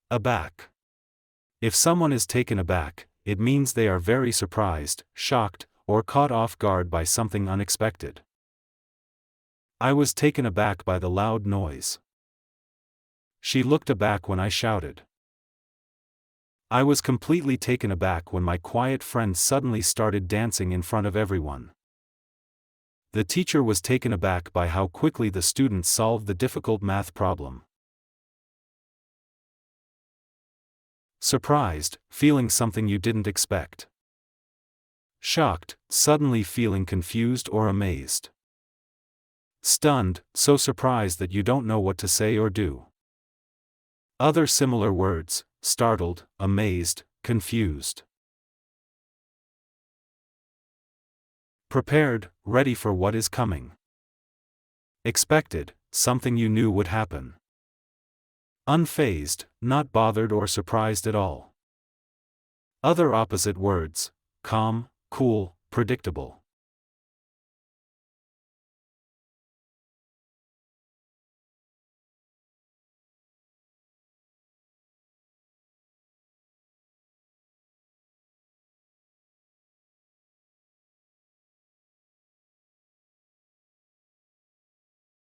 Aback. If someone is taken aback, it means they are very surprised, shocked, or caught off guard by something unexpected. I was taken aback by the loud noise. She looked aback when I shouted. I was completely taken aback when my quiet friend suddenly started dancing in front of everyone. The teacher was taken aback by how quickly the students solved the difficult math problem. Surprised, feeling something you didn't expect. Shocked, suddenly feeling confused or amazed. Stunned, so surprised that you don't know what to say or do. Other similar words: startled, amazed, confused. Prepared, ready for what is coming. Expected, something you knew would happen. Unfazed, not bothered or surprised at all. Other opposite words: calm, cool, predictable.